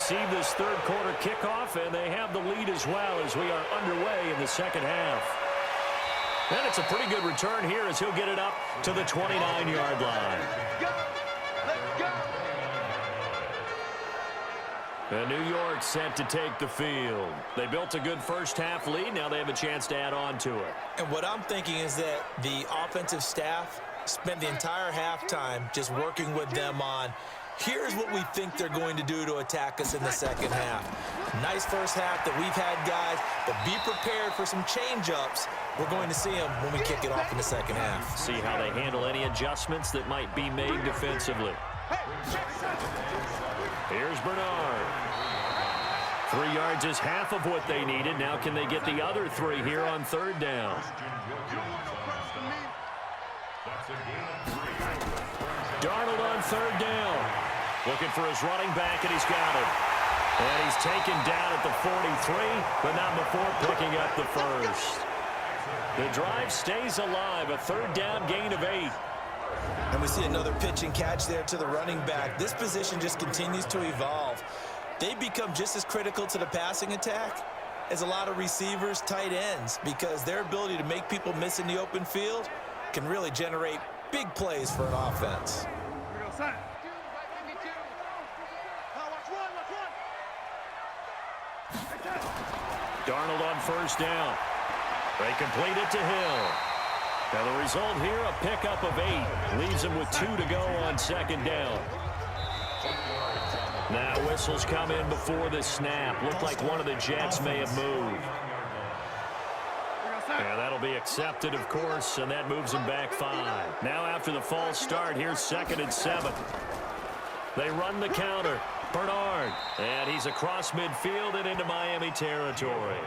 receive this third quarter kickoff, and they have the lead as well as we are underway in the second half. And it's a pretty good return here as he'll get it up to the 29-yard line. And New York set to take the field. They built a good first-half lead. Now they have a chance to add on to it. And what I'm thinking is that the offensive staff spent the entire halftime just working with them on, here's what we think they're going to do to attack us in the second half. Nice first half that we've had, guys, but be prepared for some change-ups. We're going to see them when we kick it off in the second half. See how they handle any adjustments that might be made defensively. Here's Bernard. 3 yards is half of what they needed. Now can they get the other 3 here on third down? Darnold on third down. Looking for his running back, and he's got it. And he's taken down at the 43, but not before picking up the first. The drive stays alive. A third down gain of 8. And we see another pitch and catch there to the running back. This position just continues to evolve. They become just as critical to the passing attack as a lot of receivers, tight ends, because their ability to make people miss in the open field can really generate big plays for an offense. Darnold on first down. They complete it to Hill. Now the result here, a pickup of 8. Leaves him with 2 to go on second down. Now whistles come in before the snap. Looked like one of the Jets may have moved. Yeah, that'll be accepted, of course, and that moves him back 5. Now after the false start, here's 2nd and 7. They run the counter. Bernard, and he's across midfield and into Miami territory.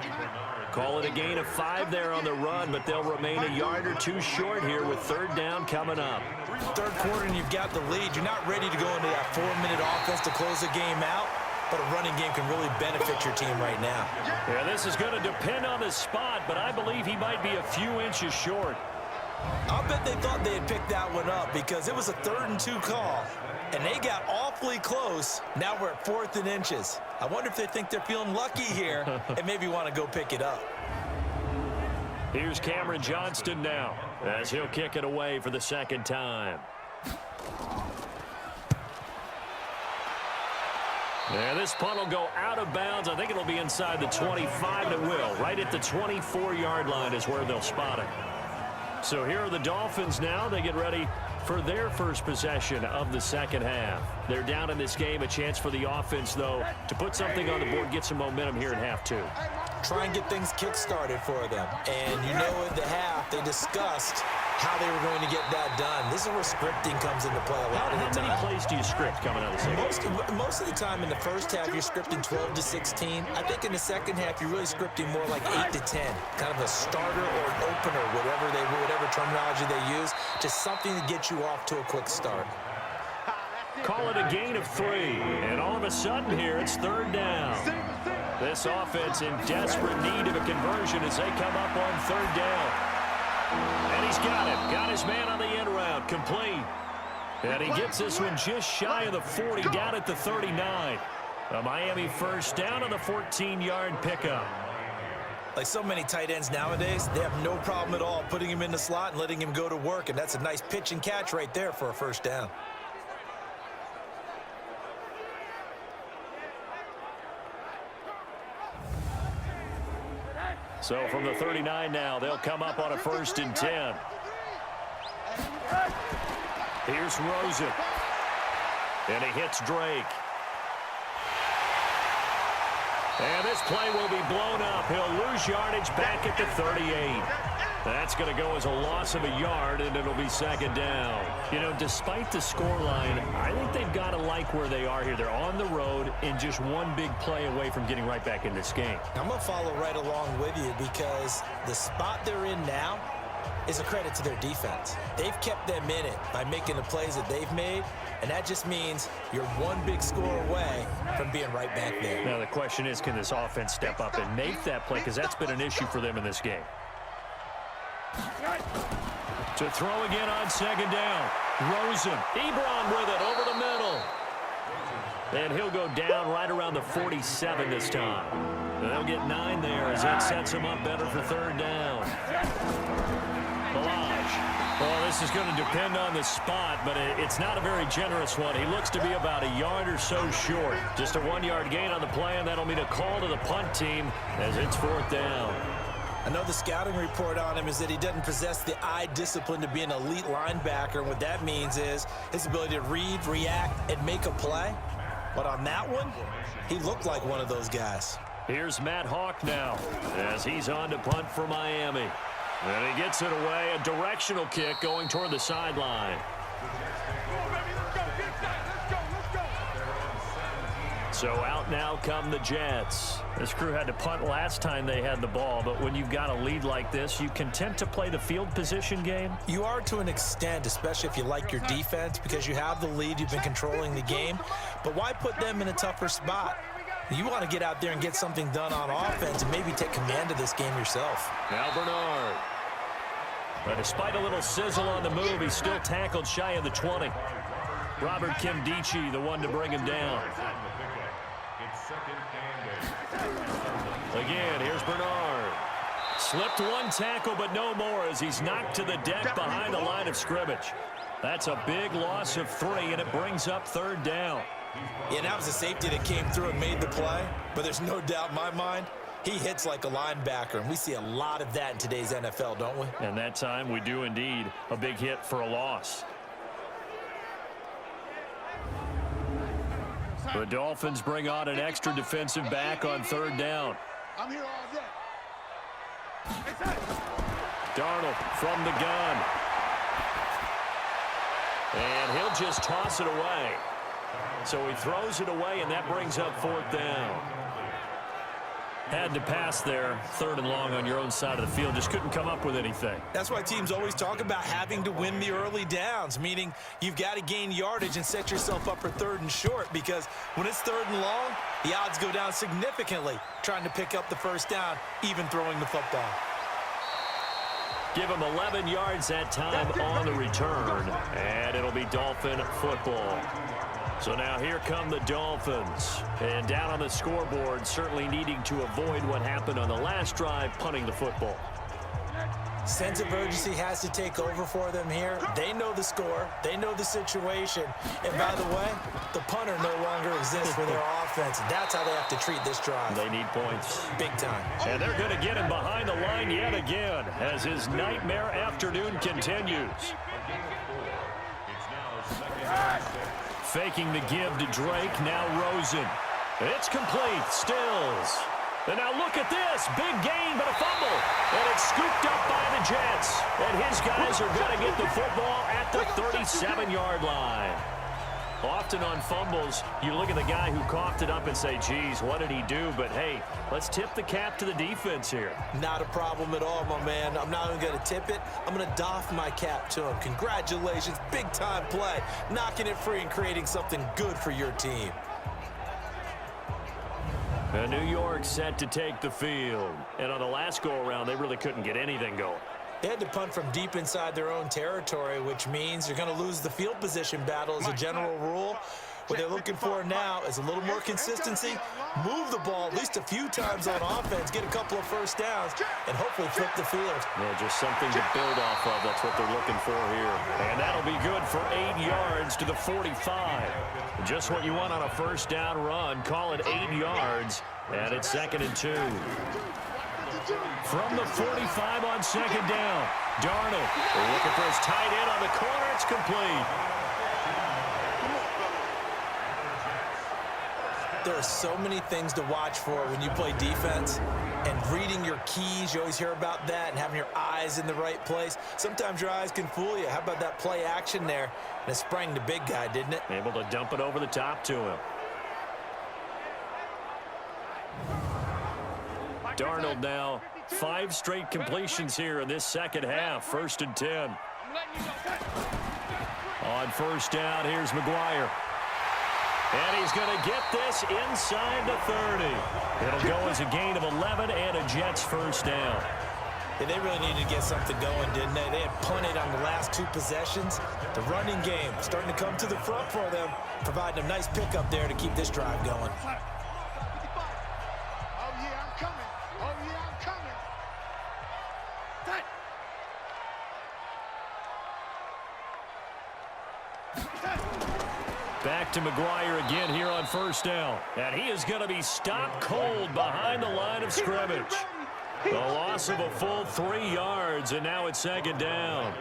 Call it a gain of 5 there on the run, but they'll remain a yard or 2 short here with third down coming up. Third quarter and you've got the lead. You're not ready to go into that 4-minute offense to close the game out, but a running game can really benefit your team right now. Yeah, this is going to depend on the spot, but I believe he might be a few inches short. I'll bet they thought they had picked that one up because it was a 3rd and 2 call, and they got awfully close. Now we're at 4th and inches. I wonder if they think they're feeling lucky here and maybe want to go pick it up. Here's Cameron Johnston now as he'll kick it away for the second time. Yeah, this punt will go out of bounds. I think it'll be inside the 25, and it will. Right at the 24-yard line is where they'll spot it. So here are the Dolphins now. They get ready for their first possession of the second half. They're down in this game. A chance for the offense, though, to put something on the board, get some momentum here in half 2. Try and get things kick-started for them. And you know in the half, they discussed how they were going to get that done. This is where scripting comes into play a lot of the time. How many plays do you script coming out of the second? Most of the time in the first half, you're scripting 12 to 16. I think in the second half, you're really scripting more like 8 to 10. Kind of a starter or an opener, whatever terminology they use. Just something to get you off to a quick start. Call it a gain of 3. And all of a sudden here, it's third down. This offense in desperate need of a conversion as they come up on third down. And he's got it. Got his man on the end route. Complete. And he gets this one just shy of the 40, down at the 39. A Miami first down on the 14-yard pickup. Like so many tight ends nowadays, they have no problem at all putting him in the slot and letting him go to work. And that's a nice pitch and catch right there for a first down. So from the 39 now, they'll come up on a 1st and 10. Here's Rosen. And he hits Drake. And this play will be blown up. He'll lose yardage back at the 38. That's going to go as a loss of a yard, and it'll be second down. You know, despite the scoreline, I think they've got to like where they are here. They're on the road and just one big play away from getting right back in this game. I'm going to follow right along with you because the spot they're in now is a credit to their defense. They've kept them in it by making the plays that they've made, and that just means you're one big score away from being right back there. Now the question is, can this offense step up and make that play? Because that's been an issue for them in this game. To throw again on second down. Rosen. Ebron with it over the middle. And he'll go down right around the 47 this time. They'll get 9 there as that sets him up better for third down. Well, this is going to depend on the spot, but it's not a very generous one. He looks to be about a yard or so short. Just a 1-yard gain on the play, and that'll mean a call to the punt team as it's fourth down. I know the scouting report on him is that he doesn't possess the eye discipline to be an elite linebacker. And what that means is his ability to read, react, and make a play. But on that one, he looked like one of those guys. Here's Matt Hawk now as he's on to punt for Miami. And he gets it away, a directional kick going toward the sideline. So out now come the Jets. This crew had to punt last time they had the ball, but when you've got a lead like this, you content to play the field position game? You are to an extent, especially if you like your defense, because you have the lead, you've been controlling the game. But why put them in a tougher spot? You want to get out there and get something done on offense and maybe take command of this game yourself. Now Bernard. But despite a little sizzle on the move, he's still tackled shy of the 20. Robert Kimdichie, the one to bring him down. Again, here's Bernard. Slipped one tackle, but no more as he's knocked to the deck behind the line of scrimmage. That's a big loss of 3, and it brings up third down. Yeah, that was a safety that came through and made the play, but there's no doubt in my mind he hits like a linebacker, and we see a lot of that in today's NFL, don't we? And that time we do indeed. A big hit for a loss. The Dolphins bring on an extra defensive back on third down. I'm here all day. Darnold from the gun. And he'll just toss it away. So he throws it away, and that brings up fourth down. Had to pass there, third and long on your own side of the field. Just couldn't come up with anything. That's why teams always talk about having to win the early downs, meaning you've got to gain yardage and set yourself up for third and short, because when it's third and long, the odds go down significantly trying to pick up the first down, even throwing the football. Give him 11 yards that time on the return, and it'll be Dolphin football. So now here come the Dolphins. And down on the scoreboard, certainly needing to avoid what happened on the last drive, punting the football. Sense of urgency has to take over for them here. They know the score. They know the situation. And by the way, the punter no longer exists for their offense. That's how they have to treat this drive. They need points. Big time. And they're going to get him behind the line yet again as his nightmare afternoon continues. Faking the give to Drake, now Rosen. It's complete, Stills. And now look at this, big gain but a fumble. And it's scooped up by the Jets. And his guys are going to get the football at the 37-yard line. Often on fumbles, you look at the guy who coughed it up and say, geez, what did he do? But hey, let's tip the cap to the defense here. Not a problem at all, my man. I'm not even going to tip it. I'm going to doff my cap to him. Congratulations, big-time play. Knocking it free and creating something good for your team. And New York set to take the field. And on the last go-around, they really couldn't get anything going. They had to punt from deep inside their own territory, which means you're going to lose the field position battle as a general rule. What they're looking for now is a little more consistency, move the ball at least a few times on offense, get a couple of first downs, and hopefully flip the field. Yeah, just something to build off of. That's what they're looking for here. And that'll be good for 8 yards to the 45. Just what you want on a first down run. Call it 8 yards, and it's 2nd and 2. From the 45 on second down, Darnold looking for his tight end on the corner. It's complete. There are so many things to watch for when you play defense, and reading your keys, you always hear about that, and having your eyes in the right place. Sometimes your eyes can fool you. How about that play action there? And it sprang the big guy, didn't it? Able to dump it over the top to him. Darnold now 5 straight completions here in this second half. 1st and 10. On first down, here's McGuire. And he's going to get this inside the 30. It'll go as a gain of 11 and a Jets first down. Yeah, they really needed to get something going, didn't they? They had punted on the last 2 possessions. The running game starting to come to the front for them, providing a nice pickup there to keep this drive going. Oh, yeah, I'm coming. Oh, yeah, I'm coming. Back to McGuire again here on first down. And he is going to be stopped cold behind the line of scrimmage. The loss of a full 3 yards, and now it's second down.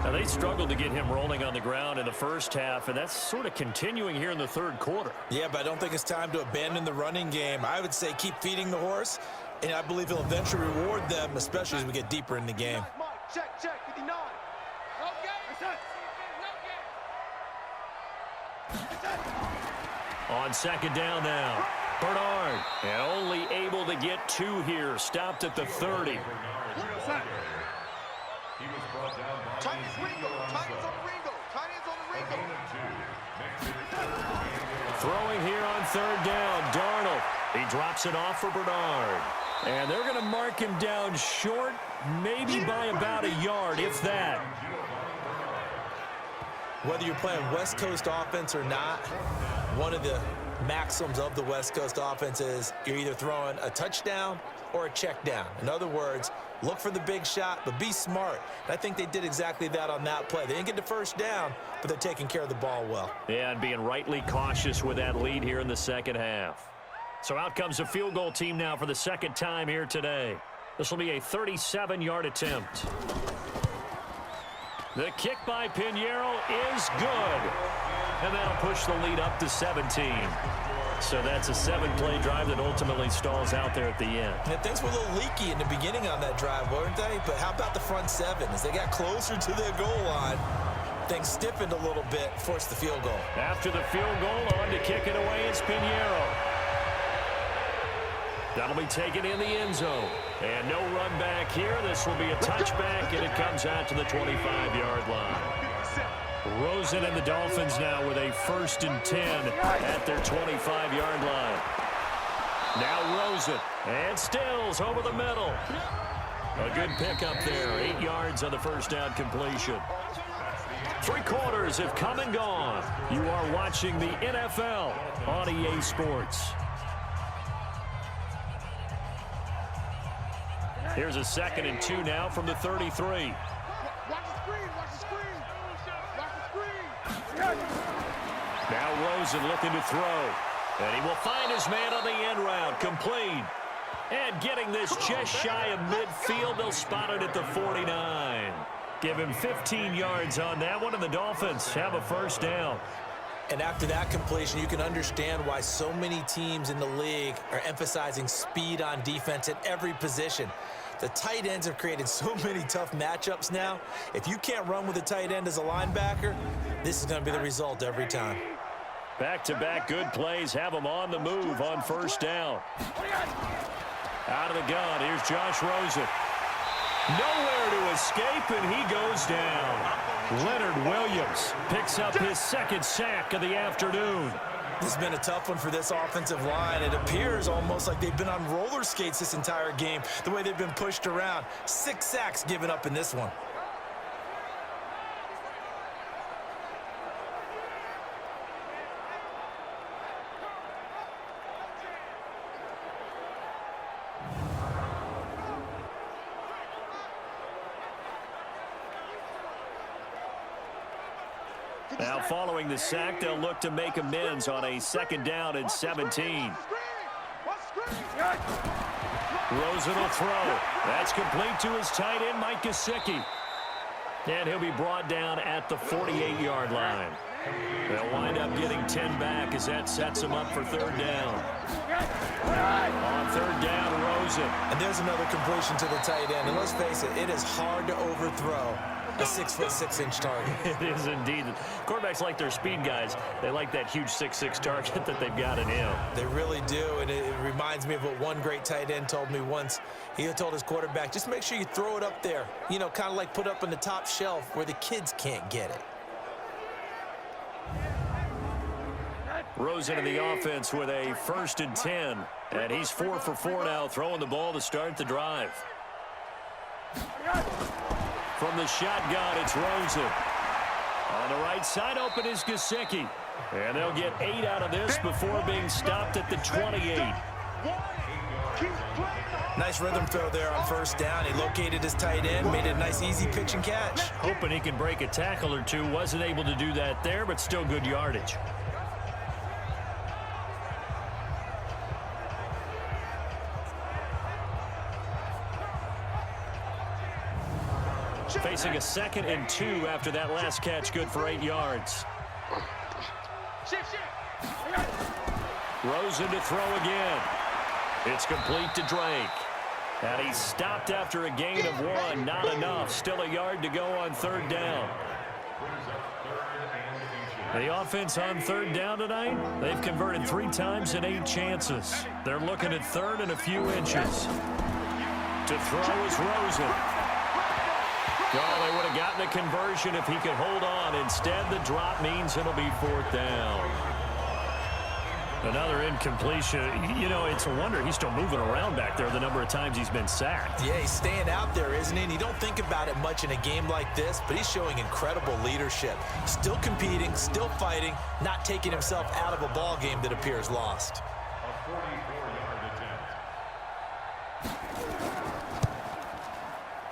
Now, they struggled to get him rolling on the ground in the first half, and that's sort of continuing here in the third quarter. Yeah, but I don't think it's time to abandon the running game. I would say keep feeding the horse, and I believe he'll eventually reward them, especially as we get deeper in the game. Check, 59. On second down now, Bernard, and only able to get 2 here, stopped at the 30. Titans on the Ringo. Throwing here on third down, Darnold. He drops it off for Bernard. And they're going to mark him down short, maybe by about a yard, if that. Whether you're playing West Coast offense or not, one of the maxims of the West Coast offense is you're either throwing a touchdown or a check down. In other words, look for the big shot, but be smart. And I think they did exactly that on that play. They didn't get the first down, but they're taking care of the ball well. Yeah, and being rightly cautious with that lead here in the second half. So out comes a field goal team now for the second time here today. This will be a 37-yard attempt. The kick by Pinheiro is good. And that'll push the lead up to 17. So that's a 7-play drive that ultimately stalls out there at the end. And things were a little leaky in the beginning on that drive, weren't they? But how about the front 7? As they got closer to their goal line, things stiffened a little bit, forced the field goal. After the field goal, on to kick it away is Pinheiro. That'll be taken in the end zone. And no run back here. This will be a touchback, and it comes out to the 25-yard line. Rosen and the Dolphins now with a 1st and 10 at their 25-yard line. Now Rosen, and Stills over the middle. A good pickup there, 8 yards on the first down completion. 3 quarters have come and gone. You are watching the NFL on EA Sports. Here's a 2nd and 2 now from the 33. Watch the screen, watch the screen. Watch the screen. Now Rosen looking to throw. And he will find his man on the end route. Complete. And getting this just shy of midfield. They'll spot it at the 49. Give him 15 yards on that one, and the Dolphins have a first down. And after that completion, you can understand why so many teams in the league are emphasizing speed on defense at every position. The tight ends have created so many tough matchups now. If you can't run with a tight end as a linebacker, this is going to be the result every time. Back-to-back good plays have them on the move on first down. Out of the gun, here's Josh Rosen. Nowhere to escape, and he goes down. Leonard Williams picks up his 2nd sack of the afternoon. This has been a tough one for this offensive line. It appears almost like they've been on roller skates this entire game, the way they've been pushed around. 6 sacks given up in this one. Now following the sack, they'll look to make amends on a 2nd down and 17. Rosen will throw. That's complete to his tight end, Mike Gesicki. And he'll be brought down at the 48-yard line. They'll wind up getting 10 back as that sets them up for 3rd down. On 3rd down, Rosen. And there's another completion to the tight end. And let's face it, it is hard to overthrow a 6'6" target. It is indeed. Quarterbacks like their speed guys. They like that huge 6'6" target that they've got in him. They really do, and it reminds me of what one great tight end told me once. He told his quarterback, just make sure you throw it up there. You know, kind of like put up on the top shelf where the kids can't get it. Rosen in the offense with a 1st and 10. And he's 4 for 4 now, throwing the ball to start the drive. From the shotgun, it's Rosen. On the right side, open is Gesicki. And they'll get 8 out of this before being stopped at the 28. Nice rhythm throw there on first down. He located his tight end, made it a nice easy pitch and catch. Hoping he can break a tackle or two. Wasn't able to do that there, but still good yardage. Facing a 2nd and 2 after that last catch, good for 8 yards. Rosen to throw again. It's complete to Drake. And he's stopped after a gain of 1. Not enough. Still a yard to go on 3rd down. The offense on 3rd down tonight, they've converted 3 times in 8 chances. They're looking at 3rd and a few inches. To throw is Rosen. Oh, they would have gotten the conversion if he could hold on. Instead, the drop means it'll be 4th down. Another incompletion. You know, it's a wonder he's still moving around back there the number of times he's been sacked. Yeah, he's staying out there, isn't he? And you don't think about it much in a game like this, but he's showing incredible leadership. Still competing, still fighting, not taking himself out of a ball game that appears lost.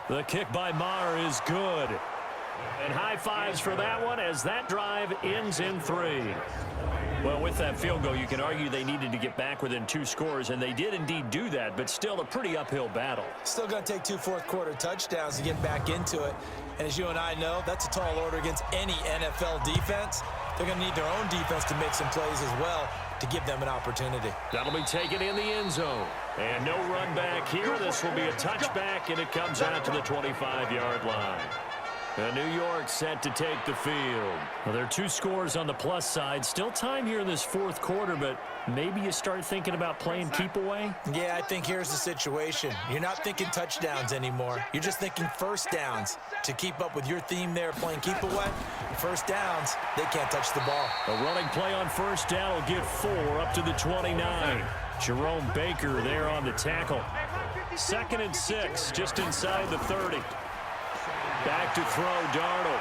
The kick by Maher is good. And high fives for that one as that drive ends in 3. Well, with that field goal, you can argue they needed to get back within 2 scores, and they did indeed do that, but still a pretty uphill battle. Still going to take 2 fourth-quarter touchdowns to get back into it. And as you and I know, that's a tall order against any NFL defense. They're going to need their own defense to make some plays as well to give them an opportunity. That'll be taken in the end zone. And no run back here. This will be a touchback, and it comes out to the 25-yard line. New York set to take the field. Well, there are 2 scores on the plus side. Still time here in this 4th quarter, but maybe you start thinking about playing keep away? Yeah, I think here's the situation. You're not thinking touchdowns anymore. You're just thinking first downs. To keep up with your theme there, playing keep away, first downs, they can't touch the ball. A running play on first down will get 4 up to the 29. Jerome Baker there on the tackle. 2nd and 6, just inside the 30. Back to throw, Darnold.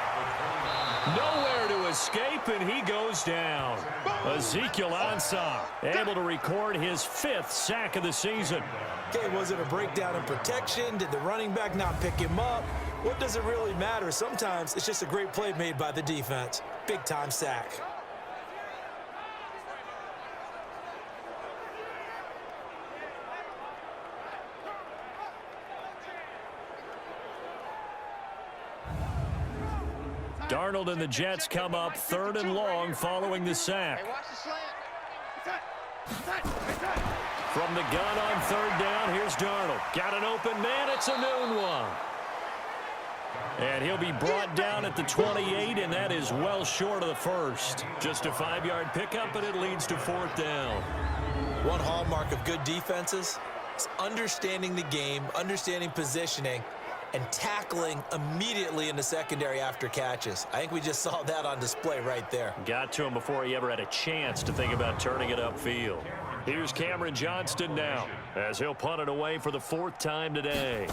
Nowhere to escape, and he goes down. Ezekiel Ansah able to record his 5th sack of the season. Okay, was it a breakdown in protection? Did the running back not pick him up? What does it really matter? Sometimes it's just a great play made by the defense. Big-time sack. Darnold and the Jets come up 3rd and long following the sack. From the gun on 3rd down, here's Darnold. Got an open man, it's a noon one. And he'll be brought down at the 28, and that is well short of the 1st. Just a 5-yard pickup, and it leads to 4th down. One hallmark of good defenses is understanding the game, understanding positioning, and tackling immediately in the secondary after catches. I think we just saw that on display right there. Got to him before he ever had a chance to think about turning it upfield. Here's Cameron Johnston now as he'll punt it away for the 4th time today.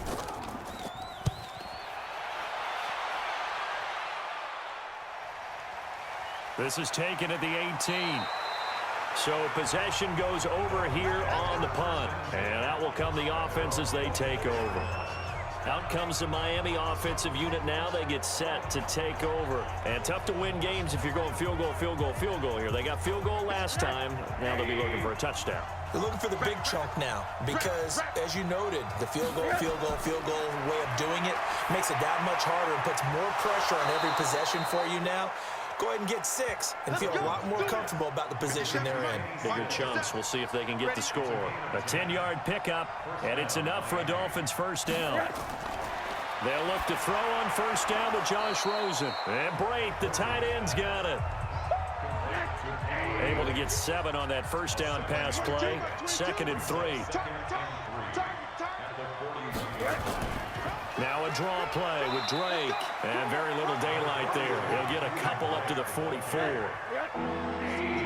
This is taken at the 18. So possession goes over here on the punt. And out will come the offense as they take over. Out comes the Miami offensive unit now. They get set to take over. And tough to win games if you're going field goal, field goal, field goal here. They got field goal last time. Now they'll be looking for a touchdown. They're looking for the big chunk now because, as you noted, the field goal way of doing it makes it that much harder and puts more pressure on every possession for you now. Go ahead and get 6 and feel a lot more comfortable about the position they're in. Bigger chunks. We'll see if they can get the score. A 10-yard pickup, and it's enough for a Dolphins first down. They'll look to throw on first down with Josh Rosen. And Brate, the tight end's got it. Able to get 7 on that first down pass play. 2nd and 3. Now a draw play with Drake. And very little daylight there. He'll get a couple up to the 44.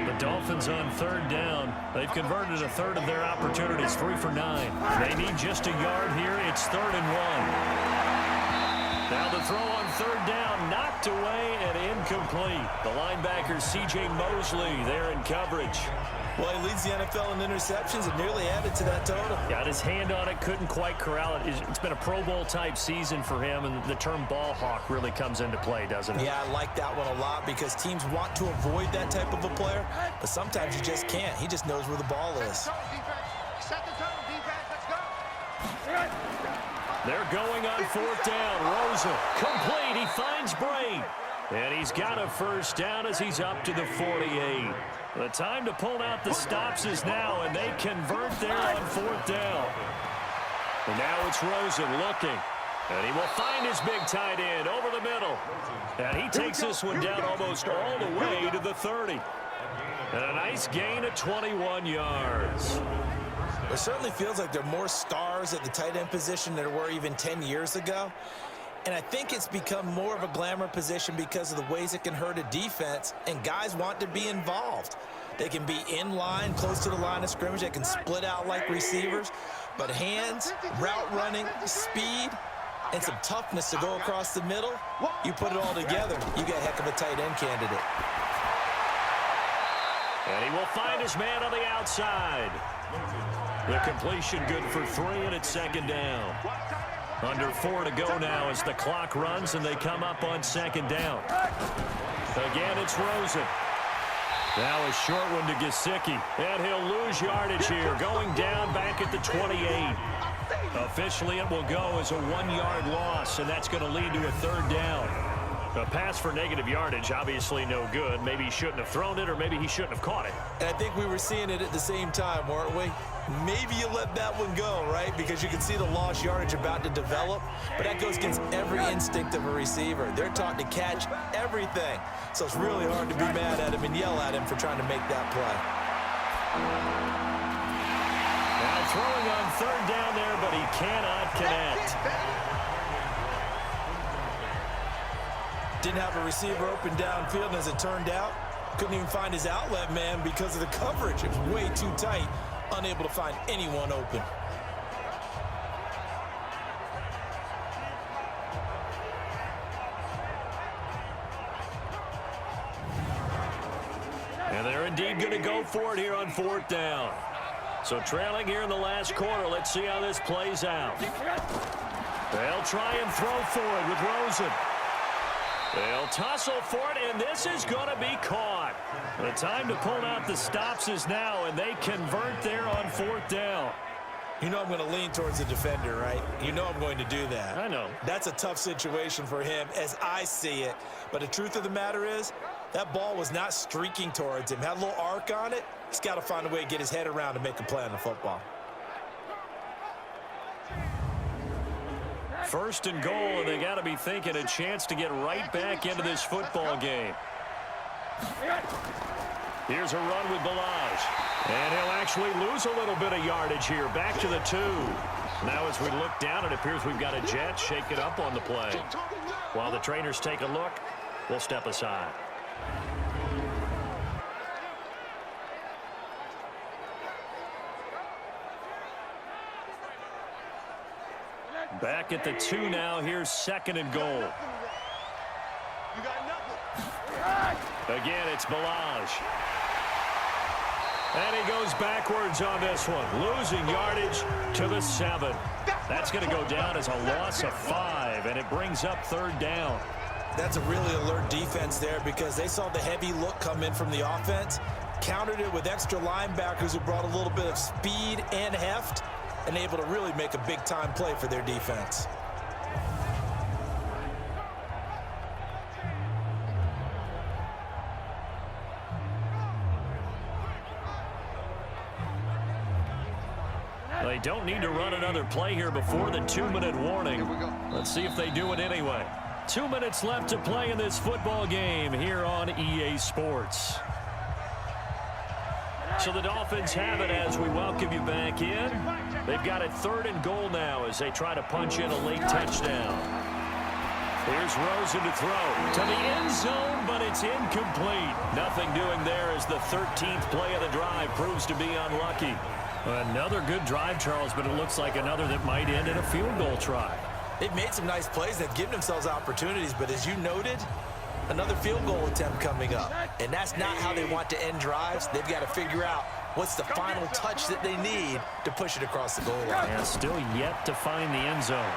The Dolphins on third down. They've converted a third of their opportunities, 3 for 9. They need just a yard here. It's 3rd and 1. Now the throw on third down, knocked away and incomplete. The linebacker, C.J. Mosley, there in coverage. Well, he leads the NFL in interceptions and nearly added to that total. Got his hand on it, couldn't quite corral it. It's been a Pro Bowl-type season for him, and the term ball hawk really comes into play, doesn't it? Yeah, I like that one a lot because teams want to avoid that type of a player, but sometimes you just can't. He just knows where the ball is. Set the tone, defense. Let's go. They're going on 4th down. Rosa, complete. He finds Braid. And he's got a first down as he's up to the 48. The time to pull out the stops is now, and they convert there on 4th down. And now it's Rosen looking. And he will find his big tight end over the middle. And he takes this one down almost all the way to the 30. And a nice gain of 21 yards. It certainly feels like there are more stars at the tight end position than there were even 10 years ago. And I think it's become more of a glamour position because of the ways it can hurt a defense, and guys want to be involved. They can be in line, close to the line of scrimmage. They can split out like receivers. But hands, route running, speed, and some toughness to go across the middle, you put it all together, you get a heck of a tight end candidate. And he will find his man on the outside. The completion good for 3, and it's 2nd down. Under 4 to go now as the clock runs, and they come up on 2nd down. Again, it's Rosen. Now a short one to Gesicki, and he'll lose yardage here, going down back at the 28. Officially, it will go as a 1-yard loss, and that's going to lead to a 3rd down. A pass for negative yardage, obviously no good. Maybe he shouldn't have thrown it, or maybe he shouldn't have caught it. And I think we were seeing it at the same time, weren't we? Maybe you let that one go, right? Because you can see the lost yardage about to develop. But that goes against every instinct of a receiver. They're taught to catch everything. So it's really hard to be mad at him and yell at him for trying to make that play. Now throwing on 3rd down there, but he cannot connect. Didn't have a receiver open downfield, and as it turned out, couldn't even find his outlet man because of the coverage. It was way too tight, unable to find anyone open. And they're indeed going to go for it here on 4th down. So trailing here in the last quarter, let's see how this plays out. They'll try and throw for it with Rosen. They'll tussle for it, and this is going to be caught. The time to pull out the stops is now, and they convert there on 4th down. You know I'm going to lean towards the defender, right? You know I'm going to do that. I know. That's a tough situation for him as I see it. But the truth of the matter is, that ball was not streaking towards him. Had a little arc on it. He's got to find a way to get his head around and make a play on the football. 1st and goal, and they got to be thinking a chance to get right back into this football game. Here's a run with Balaj. And he'll actually lose a little bit of yardage here. Back to the 2. Now as we look down, it appears we've got a jet shake it up on the play. While the trainers take a look, we'll step aside. Back at the 2 now. Here's 2nd and goal. Again, it's Balaj. And he goes backwards on this one, losing yardage to the 7. That's going to go down as a loss of 5, and it brings up 3rd down. That's a really alert defense there because they saw the heavy look come in from the offense, countered it with extra linebackers who brought a little bit of speed and heft, and able to really make a big-time play for their defense. They don't need to run another play here before the 2-minute warning. Let's see if they do it anyway. 2 minutes left to play in this football game here on EA Sports. So the Dolphins have it as we welcome you back in. They've got it 3rd and goal now as they try to punch in a late touchdown. Here's Rosen to throw to the end zone, but it's incomplete. Nothing doing there as the 13th play of the drive proves to be unlucky. Another good drive, Charles, but it looks like another that might end in a field goal try. They've made some nice plays. They've given themselves opportunities, but as you noted, another field goal attempt coming up. And that's not how they want to end drives. They've got to figure out what's the final touch that they need to push it across the goal line. And still yet to find the end zone.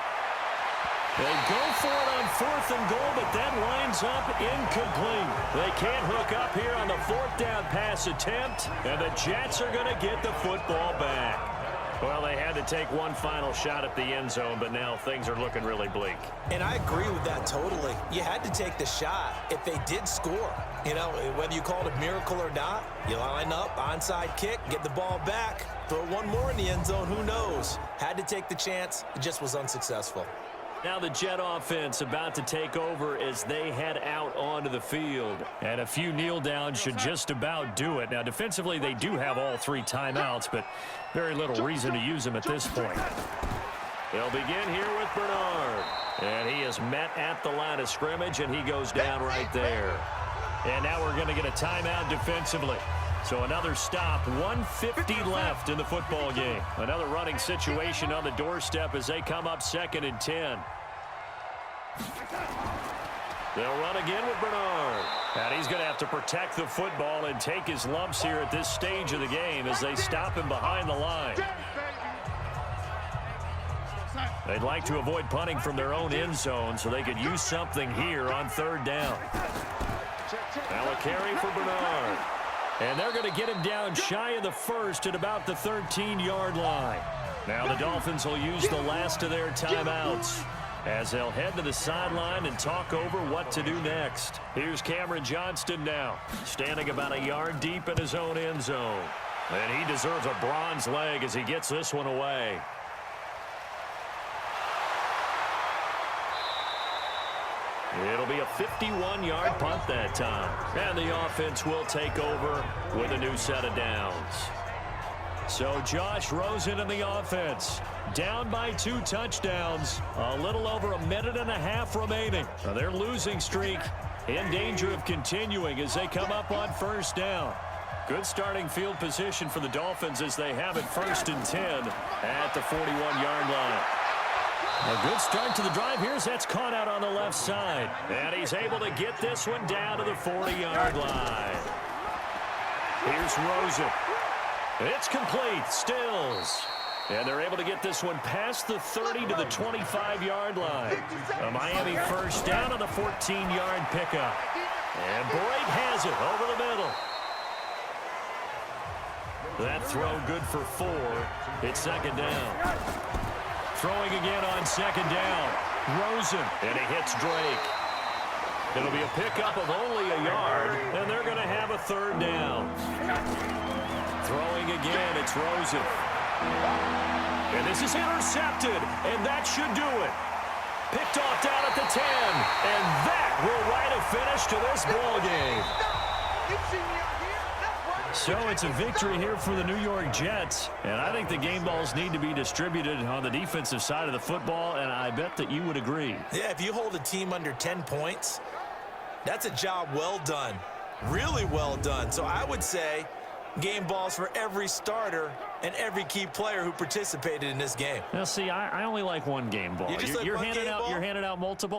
They go for it on 4th and goal, but that lines up incomplete. They can't hook up here on the 4th down pass attempt, and the Jets are going to get the football back. Well, they had to take one final shot at the end zone, but now things are looking really bleak. And I agree with that totally. You had to take the shot if they did score. You know, whether you call it a miracle or not, you line up, onside kick, get the ball back, throw one more in the end zone, who knows? Had to take the chance, it just was unsuccessful. Now the Jet offense about to take over as they head out onto the field. And a few kneel downs should just about do it. Now defensively they do have all 3 timeouts, but very little reason to use them at this point. They'll begin here with Bernard. And he is met at the line of scrimmage, and he goes down right there. And now we're going to get a timeout defensively. So another stop, 1:50 left in the football game. Another running situation on the doorstep as they come up 2nd and 10. They'll run again with Bernard. And he's going to have to protect the football and take his lumps here at this stage of the game as they stop him behind the line. They'd like to avoid punting from their own end zone so they could use something here on 3rd down. Now a carry for Bernard. And they're going to get him down shy of the 1st at about the 13-yard line. Now the Dolphins will use the last of their timeouts as they'll head to the sideline and talk over what to do next. Here's Cameron Johnston now, standing about a yard deep in his own end zone. And he deserves a bronze leg as he gets this one away. It'll be a 51-yard punt that time. And the offense will take over with a new set of downs. So Josh Rosen in the offense. Down by 2 touchdowns. A little over a minute and a half remaining. Now their losing streak in danger of continuing as they come up on 1st down. Good starting field position for the Dolphins as they have it 1st and 10 at the 41-yard line. A good start to the drive. Here's that's caught out on the left side. And he's able to get this one down to the 40-yard line. Here's Rosen. It's complete. Stills. And they're able to get this one past the 30 to the 25-yard line. A Miami 1st down on the 14-yard pickup. And Bright has it over the middle. That throw good for 4. It's 2nd down. Throwing again on 2nd down. Rosen, and he hits Drake. It'll be a pickup of only a yard, and they're going to have a 3rd down. Throwing again, it's Rosen. And this is intercepted, and that should do it. Picked off down at the 10, and that will write a finish to this ball game. So it's a victory here for the New York Jets, and I think the game balls need to be distributed on the defensive side of the football, and I bet that you would agree. Yeah, if you hold a team under 10 points, that's a job well done, really well done. So I would say game balls for every starter and every key player who participated in this game. Now, see, I only like one game ball. You're handing out multiple.